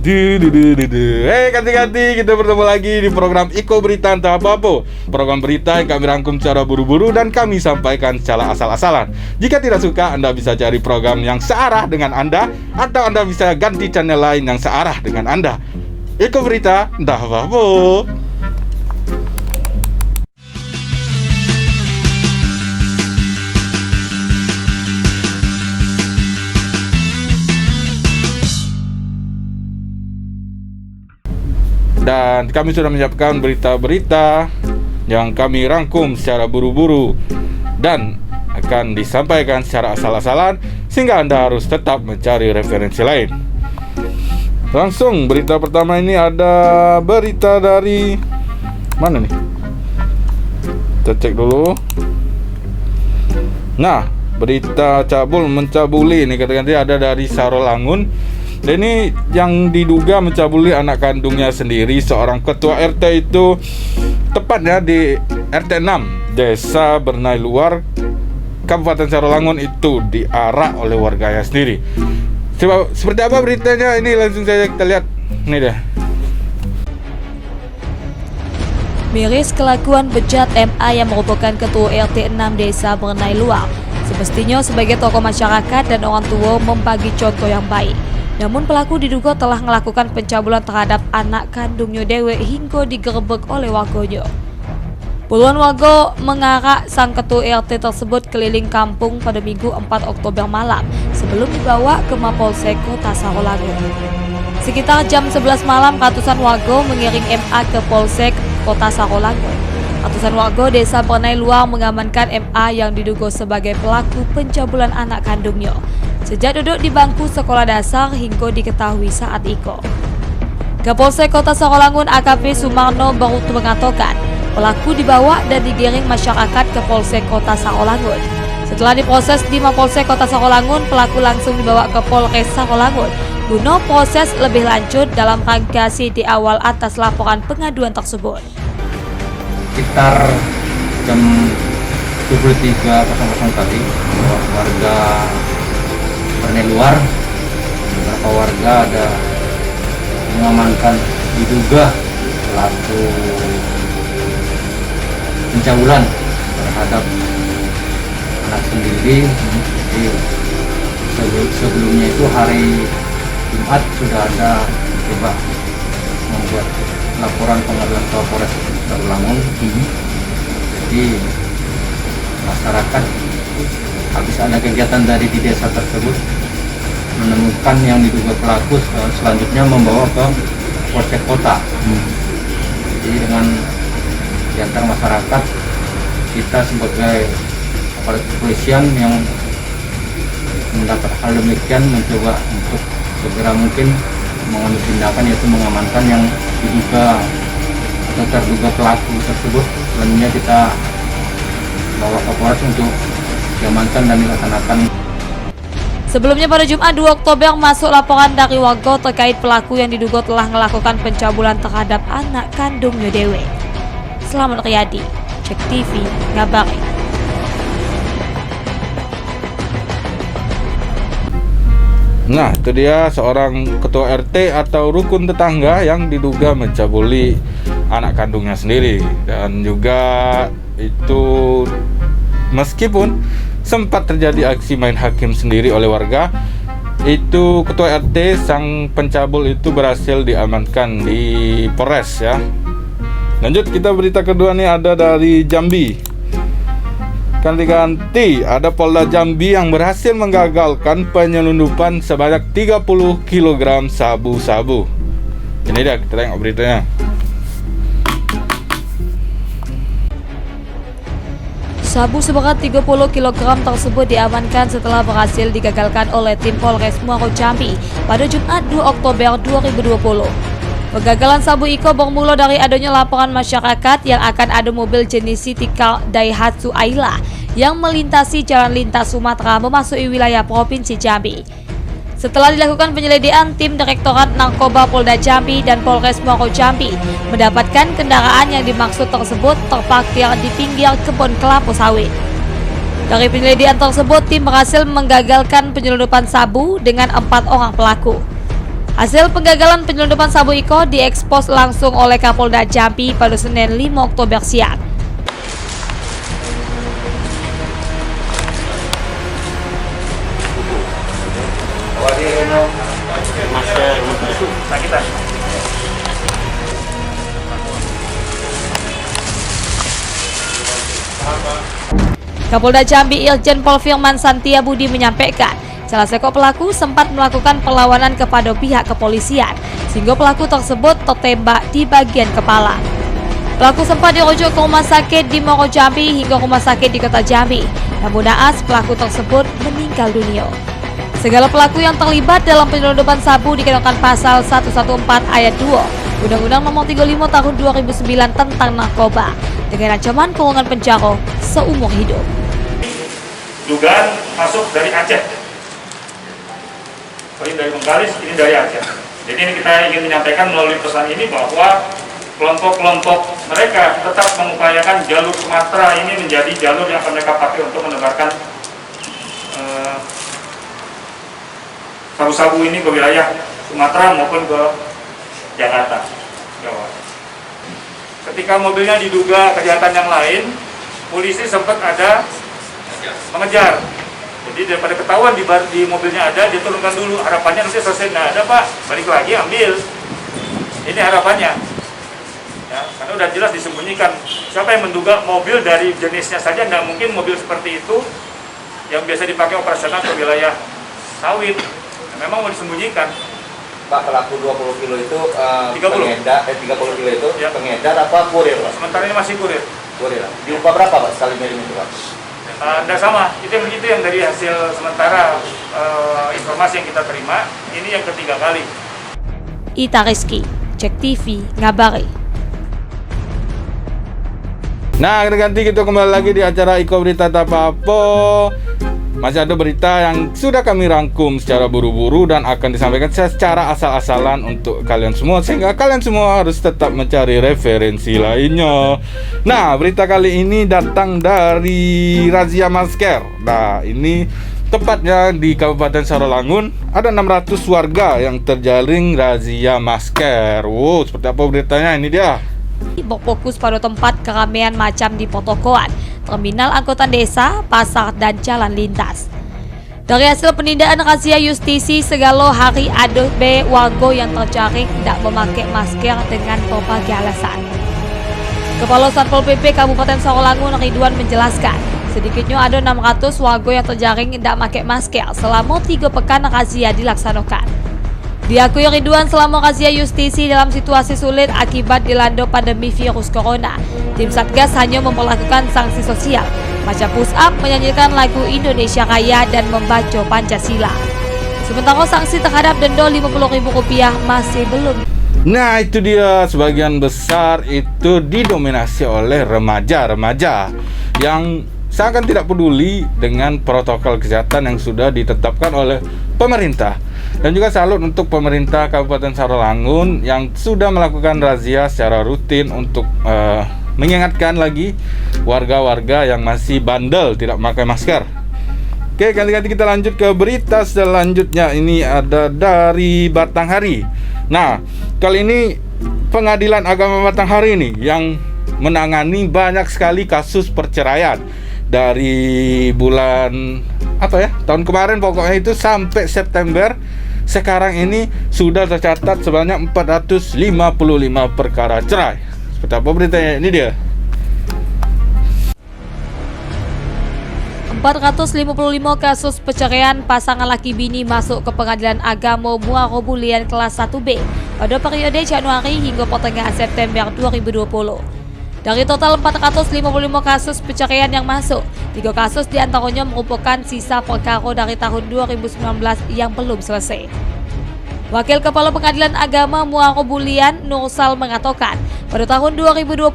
Ganti-ganti kita bertemu lagi di program Iko Berita Entah Apa-apa. Program berita yang kami rangkum secara buru-buru dan kami sampaikan secara asal-asalan. Jika tidak suka, Anda bisa cari program yang searah dengan Anda, atau Anda bisa ganti channel lain yang searah dengan Anda. Iko Berita Entah Apa-apa. Dan kami sudah menyiapkan berita-berita yang kami rangkum secara buru-buru dan akan disampaikan secara asal-asalan, sehingga Anda harus tetap mencari referensi lain. Langsung berita pertama ini ada berita dari mana nih? Kita cek dulu. Nah, berita cabul mencabuli ini kata-kata ada dari Sarolangun. Dan ini yang diduga mencabuli anak kandungnya sendiri, seorang ketua RT itu tepatnya di RT 6 Desa Bernai Luar, Kabupaten Sarolangun itu diarak oleh warganya sendiri. Seperti apa beritanya ini langsung saja kita lihat. Ini deh. Miris kelakuan bejat MA yang merupakan ketua RT 6 Desa Bernai Luar. Semestinya sebagai tokoh masyarakat dan orang tua membagi contoh yang baik. Namun pelaku diduga telah melakukan pencabulan terhadap anak kandungnya dewe hingga digerebek oleh warganya. Puluhan warga mengarak sang ketua RT tersebut keliling kampung pada Minggu 4 Oktober malam sebelum dibawa ke Mapolsek Kota Sarolangun. Sekitar jam 11 malam, ratusan warga mengiring MA ke Polsek Kota Sarolangun. Ratusan warga Desa Bernai Luar mengamankan MA yang diduga sebagai pelaku pencabulan anak kandungnya sejak duduk di bangku sekolah dasar hingga diketahui saat itu. Kapolsek Kota Sarolangun AKP Sumarno Barutu mengatakan pelaku dibawa dan digiring masyarakat ke Polsek Kota Sarolangun. Setelah diproses di Mapolsek Kota Sarolangun, pelaku langsung dibawa ke Polres Sarolangun guna proses lebih lanjut dalam rangka di awal atas laporan pengaduan tersebut. Sekitar jam 23.00 tadi, warga Bernai Luar, beberapa warga ada mengamankan diduga pelaku pencabulan terhadap anak sendiri. Jadi sebelumnya itu hari Jumat sudah ada coba membuat laporan pengaduan ke Polres Sarolangun. Jadi masyarakat habis ada kegiatan dari di desa tersebut menemukan yang diduga pelaku, selanjutnya membawa ke Polsek Kota. Jadi dengan diantar masyarakat, kita sebagai aparat kepolisian yang mendapat hal demikian mencoba untuk segera mungkin mengambil tindakan, yaitu mengamankan yang diduga atau terduga pelaku tersebut. Selanjutnya kita bawa ke Polres untuk diamankan dan dilaksanakan. Sebelumnya pada Jumat 2 Oktober masuk laporan dari warga terkait pelaku yang diduga telah melakukan pencabulan terhadap anak kandungnya dewe. Selamat Riyadi, Cek TV, ngabari. Nah, itu dia seorang ketua RT atau rukun tetangga yang diduga mencabuli anak kandungnya sendiri. Dan juga itu meskipun sempat terjadi aksi main hakim sendiri oleh warga, itu ketua RT sang pencabul itu berhasil diamankan di Polres ya. Lanjut, kita berita kedua nih ada dari Jambi. Ganti-ganti ada Polda Jambi yang berhasil menggagalkan penyelundupan sebanyak 30 kg sabu-sabu. Ini dia, kita tengok beritanya. Sabu seberat 30 kg tersebut diamankan setelah berhasil digagalkan oleh tim Polres Muaro Jambi pada Jumat 2 Oktober 2020. Kegagalan sabu Iko bermula dari adanya laporan masyarakat yang akan ada mobil jenis City Car Daihatsu Ayla yang melintasi jalan lintas Sumatera memasuki wilayah Provinsi Jambi. Setelah dilakukan penyelidikan, tim Direktorat Narkoba Polda Jambi dan Polres Muaro Jambi mendapatkan kendaraan yang dimaksud tersebut terparkir di pinggir kebun kelapa sawit. Dari penyelidikan tersebut, tim berhasil menggagalkan penyelundupan sabu dengan 4 orang pelaku. Hasil penggagalan penyelundupan sabu Iko diekspos langsung oleh Kapolda Jambi pada Senin 5 Oktober siang. Kapolda Jambi Irjen Pol Firman Santia Budi menyampaikan, salah seorang pelaku sempat melakukan perlawanan kepada pihak kepolisian, sehingga pelaku tersebut tertembak di bagian kepala. Pelaku sempat dirujuk ke rumah sakit di Moro Jambi hingga rumah sakit di Kota Jambi. Namun naas pelaku tersebut meninggal dunia. Segala pelaku yang terlibat dalam penyelundupan sabu dikenakan pasal 114 ayat 2 Undang-Undang Nomor 35 Tahun 2009 tentang narkoba dengan ancaman kurungan penjara seumur hidup. Dugaan masuk dari Aceh. Ini dari Bengkalis, ini dari Aceh. Jadi ini kita ingin menyampaikan melalui pesan ini bahwa kelompok-kelompok mereka tetap mengupayakan jalur Sumatera ini menjadi jalur yang akan mereka pakai untuk menebarkan sabu-sabu ini ke wilayah Sumatera maupun ke Jakarta, Jawa. Ketika mobilnya diduga kejahatan yang lain, polisi sempat ada mengejar. Jadi daripada ketahuan di mobilnya ada, dia turunkan dulu. Harapannya nanti selesai nggak ada Pak, balik lagi ambil. Ini harapannya. Ya, karena udah jelas disembunyikan. Siapa yang menduga mobil dari jenisnya saja nggak mungkin mobil seperti itu yang biasa dipakai operasional ke wilayah sawit. Memang mau disembunyikan. Pak, pelaku 20 kilo itu 30 kilo itu ya. pengedar apa kurir, Pak? Sementara ini masih kurir. Kurir. Diupah berapa, Pak, sekali ngirim itu, Pak? Tidak sama, itu yang dari hasil sementara informasi yang kita terima. Ini yang ketiga kali. Ita Rizky, Cek TV, ngabari. Nah, ganti kita kembali lagi di acara Iko Berita Tapapo. Masih ada berita yang sudah kami rangkum secara buru-buru dan akan disampaikan secara asal-asalan untuk kalian semua, sehingga kalian semua harus tetap mencari referensi lainnya. Nah, berita kali ini datang dari razia masker. Nah, ini tepatnya di Kabupaten Sarolangun. Ada 600 warga yang terjaring razia masker. Wow, seperti apa beritanya? Ini dia. Berfokus pada tempat keramaian macam di potokoan, terminal angkutan desa, pasar, dan jalan lintas. Dari hasil penindaan razia justisi segala hari ada warga yang terjaring tidak memakai masker dengan berbagai alasan. Kepala Satpol PP Kabupaten Sarolangun Ridwan menjelaskan, sedikitnya ada 600 warga yang terjaring tidak memakai masker selama 3 pekan razia dilaksanakan. Diakui Ridwan, selama razia justisi dalam situasi sulit akibat dilanda pandemi virus corona, tim Satgas hanya memperlakukan sanksi sosial, macam push up, menyanyikan lagu Indonesia Raya, dan membaca Pancasila. Sementara sanksi terhadap denda Rp50.000 masih belum. Nah, itu dia, sebagian besar itu didominasi oleh remaja-remaja yang seakan tidak peduli dengan protokol kesehatan yang sudah ditetapkan oleh pemerintah. Dan juga salut untuk pemerintah Kabupaten Sarolangun yang sudah melakukan razia secara rutin untuk mengingatkan lagi warga-warga yang masih bandel tidak memakai masker. Oke, ganti-ganti kita lanjut ke berita selanjutnya. Ini ada dari Batanghari. Nah, kali ini Pengadilan Agama Batanghari nih yang menangani banyak sekali kasus perceraian dari bulan tahun kemarin pokoknya itu sampai September. Sekarang ini sudah tercatat sebanyak 455 perkara cerai. Seperti apa beritanya? Ini dia. 455 kasus perceraian pasangan laki bini masuk ke Pengadilan Agama Muaro Bulian kelas 1B pada periode Januari hingga pertengahan September 2020. Dari total 455 kasus perceraian yang masuk, 3 kasus diantaranya merupakan sisa perkara dari tahun 2019 yang belum selesai. Wakil Kepala Pengadilan Agama Muaro Bulian, Nursal, mengatakan pada tahun 2020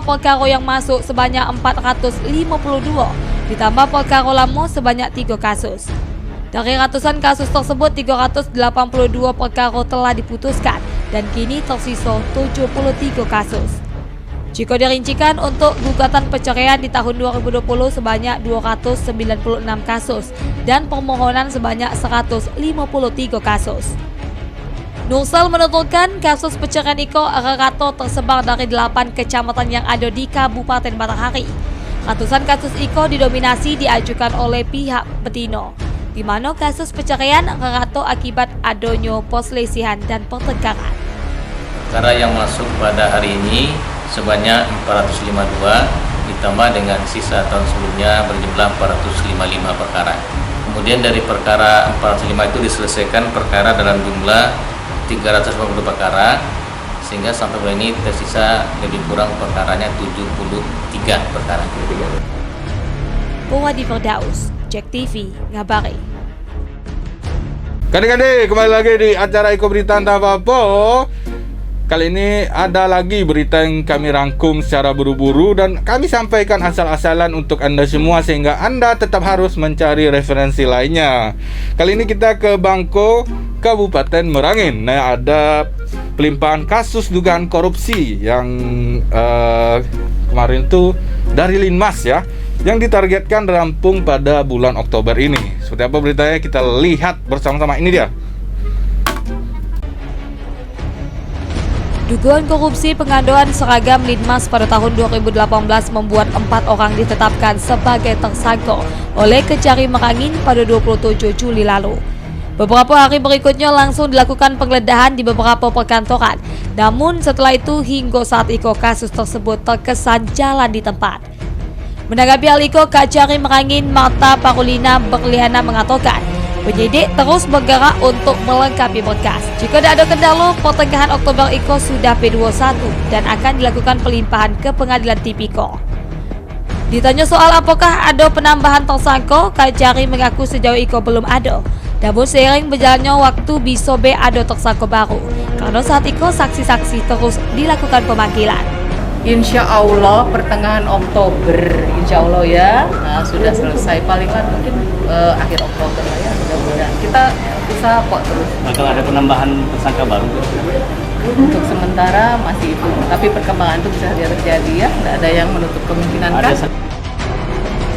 perkara yang masuk sebanyak 452, ditambah perkara lama sebanyak 3 kasus. Dari ratusan kasus tersebut, 382 perkara telah diputuskan dan kini tersisa 73 kasus. Jika dirincikan untuk gugatan perceraian di tahun 2020 sebanyak 296 kasus dan permohonan sebanyak 153 kasus. Nursel menuturkan kasus pencarian Iko Rarato tersebar dari 8 kecamatan yang ada di Kabupaten Matahari. Ratusan kasus Iko didominasi diajukan oleh pihak Betino, di mana kasus pencarian Rarato akibat adanya perselisihan dan pertengkaran. Perkara yang masuk pada hari ini sebanyak 452, ditambah dengan sisa tahun sebelumnya berjumlah 455 perkara. Kemudian dari perkara 405 itu diselesaikan perkara dalam jumlah 350 perkara, sehingga sampai bulan ini tersisa lebih kurang perkaranya 73 perkara. Puwadi Firdaus, Jack TV, ngabari. Kadang-kadang kembali lagi di acara Iko Berita Entah Apa. Kali ini ada lagi berita yang kami rangkum secara buru-buru dan kami sampaikan asal-asalan untuk Anda semua sehingga Anda tetap harus mencari referensi lainnya. Kali ini kita ke Bangko, Kabupaten Merangin. Nah, ada pelimpahan kasus dugaan korupsi yang kemarin tuh dari Linmas ya, yang ditargetkan rampung pada bulan Oktober ini. Seperti apa beritanya, kita lihat bersama-sama. Ini dia. Dugaan korupsi pengadaan seragam Linmas pada tahun 2018 membuat 4 orang ditetapkan sebagai tersangka oleh Kejari Merangin pada 27 Juli lalu. Beberapa hari berikutnya langsung dilakukan penggeledahan di beberapa perkantoran. Namun setelah itu hingga saat itu kasus tersebut terkesan jalan di tempat. Menanggapi hal itu, Kejari Merangin Marta Parulina Berliana mengatakan penyidik terus bergerak untuk melengkapi berkas. Jika tidak ada kendala, pertengahan Oktober Iko sudah P21 dan akan dilakukan pelimpahan ke pengadilan tipikor. Ditanya soal apakah ada penambahan tersangka, Kejari mengaku sejauh Iko belum ada. Namun seiring berjalannya waktu bisa ada tersangka baru. Karena saat Iko saksi-saksi terus dilakukan pemanggilan. Insya Allah pertengahan Oktober, insya Allah ya, nah, sudah selesai paling lambat mungkin akhir Oktober lah ya, mudah-mudahan. Kita usaha kok terus. Bakal ada penambahan tersangka baru? Untuk sementara masih itu, tapi perkembangan itu bisa saja terjadi ya, tidak ada yang menutup kemungkinan kan.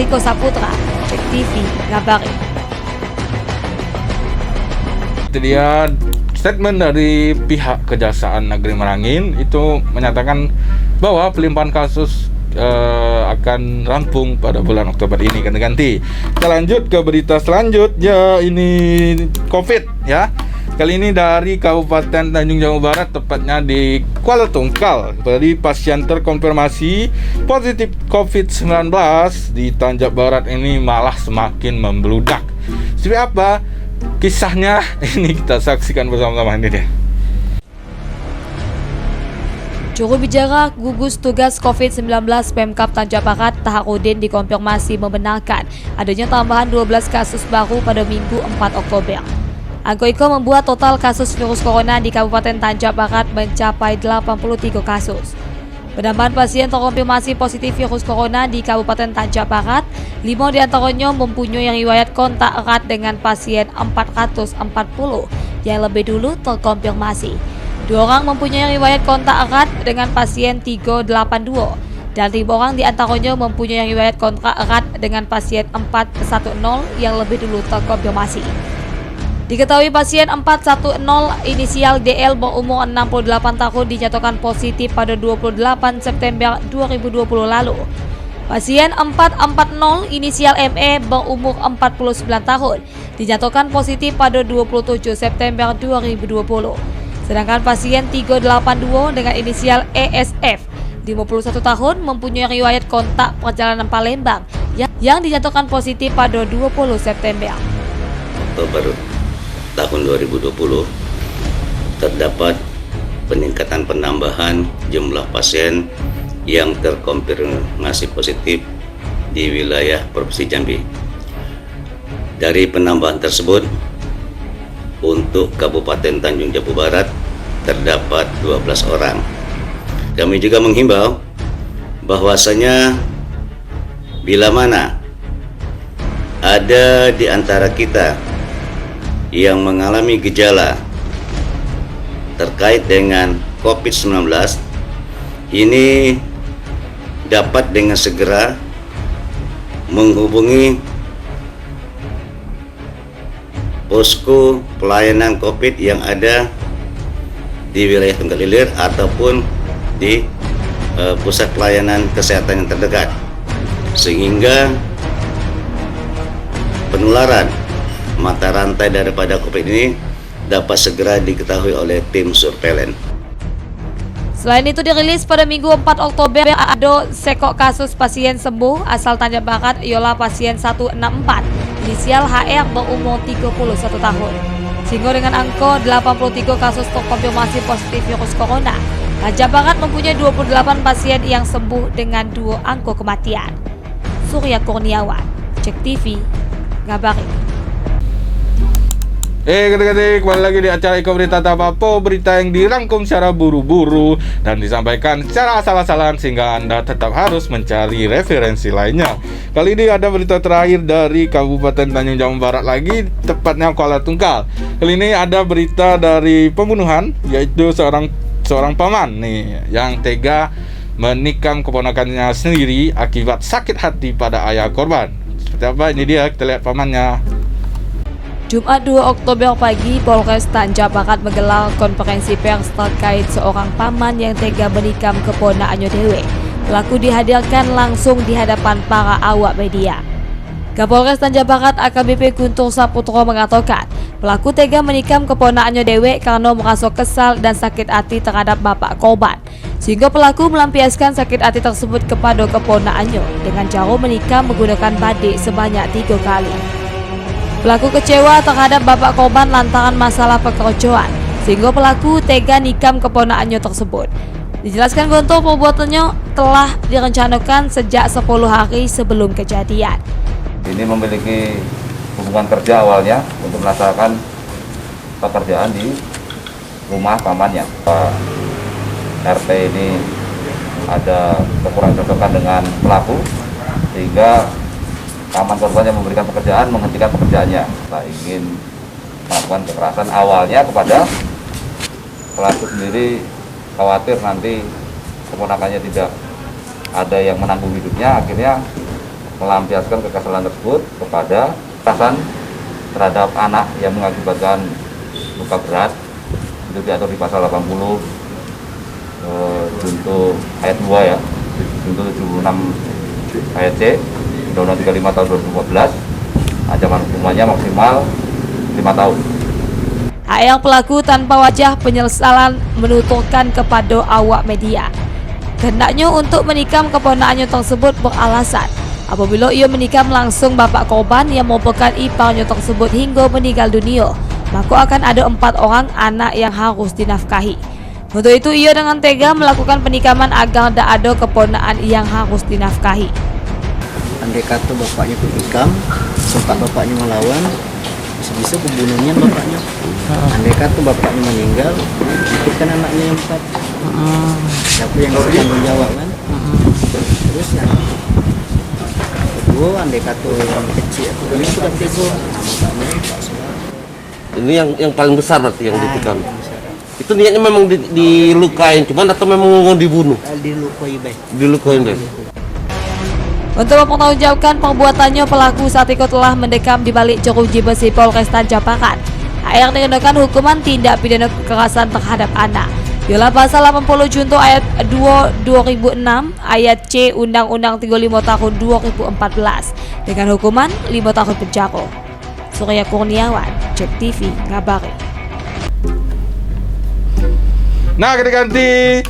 Riko Saputra, Cek TV, ngabari. Itu dia statement dari pihak Kejaksaan Negeri Merangin itu menyatakan bahwa pelimpahan kasus akan rampung pada bulan Oktober ini ganti-ganti. Kita lanjut ke berita selanjutnya, ini COVID ya. Kali ini dari Kabupaten Tanjung Jabung Barat, tepatnya di Kuala Tungkal. Tadi pasien terkonfirmasi positif COVID-19 di Tanjung Barat ini malah semakin membludak. Seperti apa kisahnya? Ini kita saksikan bersama-sama, ini dia. Juru bicara gugus tugas COVID-19 Pemkab Tanjung Barat Taharudin dikonfirmasi membenarkan adanya tambahan 12 kasus baru pada Minggu 4 Oktober. Angka itu membuat total kasus virus corona di Kabupaten Tanjung Barat mencapai 83 kasus. Penambahan pasien terkonfirmasi positif virus corona di Kabupaten Tanjung Barat, 5 diantaranya mempunyai riwayat kontak erat dengan pasien 440 yang lebih dulu terkonfirmasi. 2 orang mempunyai riwayat kontak erat dengan pasien 382 dan 5 orang diantaranya mempunyai riwayat kontak erat dengan pasien 410 yang lebih dulu terkonfirmasi. Diketahui pasien 410 inisial DL berumur 68 tahun dinyatakan positif pada 28 September 2020 lalu. Pasien 440 inisial ME berumur 49 tahun dinyatakan positif pada 27 September 2020. Sedangkan pasien 382 dengan inisial ESF 51 tahun mempunyai riwayat kontak perjalanan Palembang yang dinyatakan positif pada 20 September. Oktober tahun 2020 terdapat peningkatan penambahan jumlah pasien yang terkonfirmasi positif di wilayah Provinsi Jambi. Dari penambahan tersebut, untuk Kabupaten Tanjung Jabung Barat terdapat 12 orang. Kami juga menghimbau bahwasanya bila mana ada di antara kita yang mengalami gejala terkait dengan COVID-19, ini dapat dengan segera menghubungi posko pelayanan COVID yang ada di wilayah Tunggal Ilir ataupun di pusat pelayanan kesehatan yang terdekat, sehingga penularan mata rantai daripada COVID ini dapat segera diketahui oleh tim surveillance. Selain itu dirilis pada Minggu 4 Oktober ada sekok kasus pasien sembuh asal Tanjung Barat ialah pasien 164 inisial HR berumur 31 tahun. Sehingga dengan angka 83 kasus terkonfirmasi positif virus corona, Tanjung Barat mempunyai 28 pasien yang sembuh dengan 2 angka kematian. Surya Kurniawan, Cek TV, ngabari. Ketik-ketik, kembali lagi di acara Iko Berita Tak Apa-apa, berita yang dirangkum secara buru-buru dan disampaikan secara asal-asalan sehingga Anda tetap harus mencari referensi lainnya. Kali ini ada berita terakhir dari Kabupaten Tanjung Jabung Barat lagi, tepatnya Kuala Tungkal. Kali ini ada berita dari pembunuhan, yaitu seorang paman nih yang tega menikam keponakannya sendiri akibat sakit hati pada ayah korban. Seperti apa? Ini dia, kita lihat pamannya. Jumat 2 Oktober pagi, Polres Tanjung Barat menggelar konferensi pers terkait seorang paman yang tega menikam keponakannya dewe. Pelaku dihadirkan langsung di hadapan para awak media. Kapolres Tanjung Barat AKBP Guntur Saputro mengatakan, pelaku tega menikam keponakannya dewe karena merasa kesal dan sakit hati terhadap bapak korban. Sehingga pelaku melampiaskan sakit hati tersebut kepada keponakannya dengan cara menikam menggunakan badik sebanyak 3 kali. Pelaku kecewa terhadap bapak korban lantaran masalah pekerjaan, sehingga pelaku tega nikam keponakannya tersebut. Dijelaskan Guntur, perbuatannya telah direncanakan sejak 10 hari sebelum kejadian. Ini memiliki hubungan kerja awalnya untuk melaksanakan pekerjaan di rumah pamannya. RT ini ada kekurangan cocokan dengan pelaku, sehingga paman korban yang memberikan pekerjaan menghentikan pekerjaannya. Nah, ingin melakukan kekerasan awalnya kepada pelaku sendiri, khawatir nanti keponakannya tidak ada yang menanggung hidupnya, akhirnya melampiaskan kekesalan tersebut kepada kekerasan terhadap anak yang mengakibatkan luka berat. Itu diatur di pasal 80 junto ayat 2 ya, junto 76 ayat C Undang-Undang 35 tahun 2014, ancaman hukumannya maksimal 5 tahun. HR pelaku tanpa wajah penyesalan menuturkan kepada awak media. Kehendaknya untuk menikam keponakannya tersebut beralasan apabila ia menikam langsung bapak korban yang merupakan iparnya tersebut hingga meninggal dunia, maka akan ada 4 orang anak yang harus dinafkahi. Untuk itu ia dengan tega melakukan penikaman agar tak ada keponakan yang harus dinafkahi. Andai kata bapaknya ketikam, sempat bapaknya melawan, bisa-bisa pembunuhnya bapaknya. Andai kata bapaknya meninggal, itu kan anaknya yang 4. Siapa yang harus tanggung jawab kan? Terus yang kedua, andai kata yang kecil, ini sudah tega. Ini yang paling besar berarti yang ditikam. Itu niatnya memang dilukain, cuman atau memang mau dibunuh? Dilukai baik. Dilukain deh. Untuk mempertanggungjawabkan perbuatannya, pelaku saat itu telah mendekam di balik jeruji besi Polres Tanjung Barat. HR dikenakan hukuman tindak pidana kekerasan terhadap anak. Ialah pasal 80 junto ayat 2 2006 ayat C Undang-Undang 35 tahun 2014 dengan hukuman 5 tahun penjara. Surya Kurniawan, Cek TV, ngabari. Nah, ganti-ganti.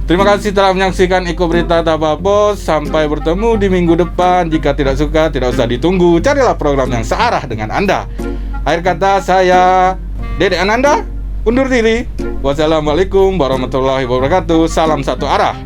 Terima kasih telah menyaksikan Iko Berita Tak Apa-apa. Sampai bertemu di minggu depan. Jika tidak suka, tidak usah ditunggu. Carilah program yang searah dengan Anda. Akhir kata, saya Dede Ananda undur diri. Wassalamualaikum warahmatullahi wabarakatuh. Salam satu arah.